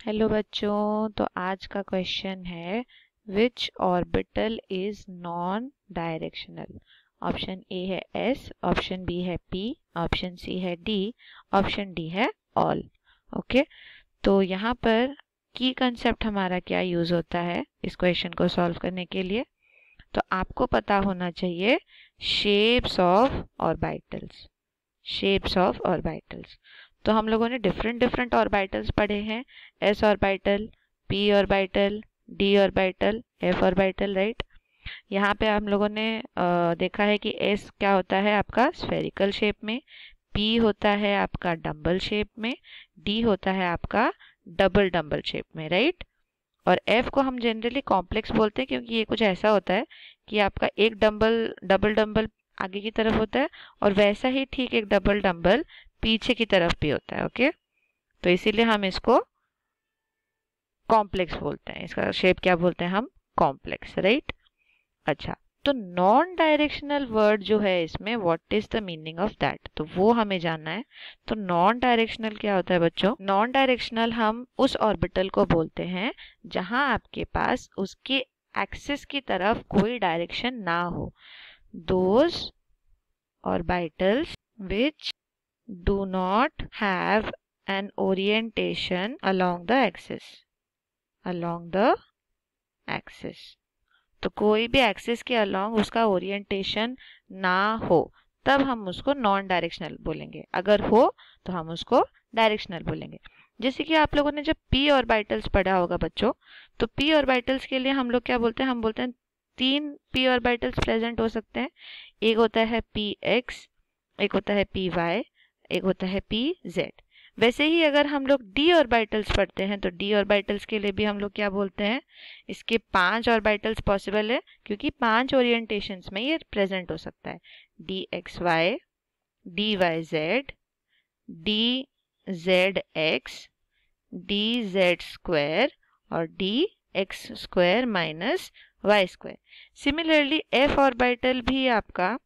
Hello बच्चों, तो आज का क्वेश्चन है which orbital is non directional. Option A है एस, ऑप्शन बी है पी, ऑप्शन सी है डी, ऑप्शन डी है ऑल। ओके, तो यहाँ पर की कंसेप्ट हमारा क्या यूज होता है इस क्वेश्चन को सॉल्व करने के लिए। तो आपको पता होना चाहिए shapes of orbitals. Shapes of orbitals, तो हम लोगों ने डिफरेंट डिफरेंट ऑर्बिटल्स पढ़े हैं। S orbital, P orbital, D orbital, F orbital, right. यहाँ पे हम लोगों ने देखा है कि एस क्या होता है आपका स्फेरिकल शेप में, पी होता है आपका डम्बल शेप में, डी होता है आपका डबल डम्बल शेप में, राइट। और एफ को हम जनरली कॉम्प्लेक्स बोलते हैं क्योंकि ये कुछ ऐसा होता है कि आपका एक डबल डम्बल आगे की तरफ होता है और वैसा ही ठीक एक डबल डम्बल पीछे की तरफ भी होता है। ओके, तो इसीलिए हम इसको कॉम्प्लेक्स बोलते हैं, इसका शेप क्या बोलते हैं हम, कॉम्प्लेक्स, राइट। अच्छा, तो नॉन डायरेक्शनल वर्ड जो है इसमें what is the meaning of that, तो वो हमें जानना है। तो नॉन डायरेक्शनल क्या होता है बच्चों? नॉन डायरेक्शनल हम उस ऑर्बिटल को बोलते हैं जहां आपके पास उसके एक्सिस की तरफ कोई डायरेक्शन ना हो। those orbitals which do not have an orientation along the axis, along the axis। तो कोई भी एक्सिस के अलोंग उसका ओरिएंटेशन ना हो तब हम उसको नॉन डायरेक्शनल बोलेंगे, अगर हो तो हम उसको डायरेक्शनल बोलेंगे। जैसे कि आप लोगों ने जब पी ऑर्बिटल्स पढ़ा होगा बच्चों, तो पी ऑर्बिटल्स के लिए हम लोग क्या बोलते हैं, हम बोलते हैं तीन पी ऑर्बिटल्स प्रेजेंट हो सकते हैं। एक होता है पी एक्स, एक होता है पी वाई, एक होता है पी जेड। वैसे ही अगर हम लोग डी ऑर्बिटल्स पढ़ते हैं तो डी ऑर्बिटल्स के लिए भी हम लोग क्या बोलते हैं, इसके 5 ऑर्बिटल्स पॉसिबल है क्योंकि 5 ओरिएंटेशंस में ये प्रेजेंट हो सकता है। D x y, d y z, d z x, d z square और d x square minus y square. Similarly f orbital भी आपका,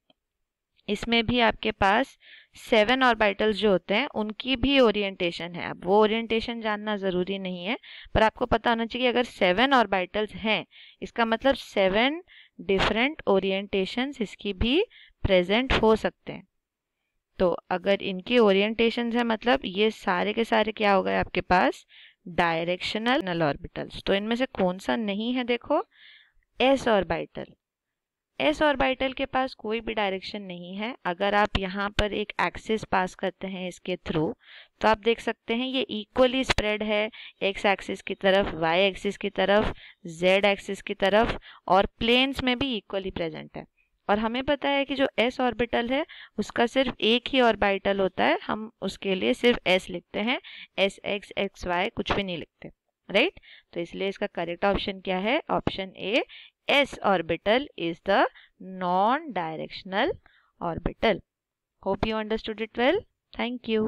इसमें भी आपके पास 7 ऑर्बिटल्स जो होते हैं उनकी भी ओरिएंटेशन है। अब वो ओरिएंटेशन जानना ज़रूरी नहीं है, पर आपको पता होना चाहिए अगर 7 ऑर्बिटल्स हैं इसका मतलब 7 डिफरेंट ओरिएंटेशंस इसकी भी प्रेजेंट हो सकते हैं। तो अगर इनकी ओरिएंटेशंस है मतलब ये सारे के सारे क्या हो गए आपके पास, डायरेक्शनल ऑर्बिटल्स। तो इनमें से कौन सा नहीं है, देखो एस ऑर्बिटल। एस ऑर्बिटल के पास कोई भी डायरेक्शन नहीं है। अगर आप यहाँ पर एक एक्सिस पास करते हैं इसके थ्रू तो आप देख सकते हैं ये इक्वली स्प्रेड है, एक्स एक्सिस की तरफ, वाई एक्सिस की तरफ, जेड एक्सिस की तरफ, और प्लेन्स में भी इक्वली प्रेजेंट है। और हमें पता है कि जो एस ऑर्बिटल है उसका सिर्फ एक ही ऑर्बिटल होता है, हम उसके लिए सिर्फ एस लिखते हैं, एस एक्स एक्स वाई कुछ भी नहीं लिखते, राइट। तो इसलिए इसका करेक्ट ऑप्शन क्या है, option A, s orbital is the non-directional orbital. Hope you understood it well. Thank you.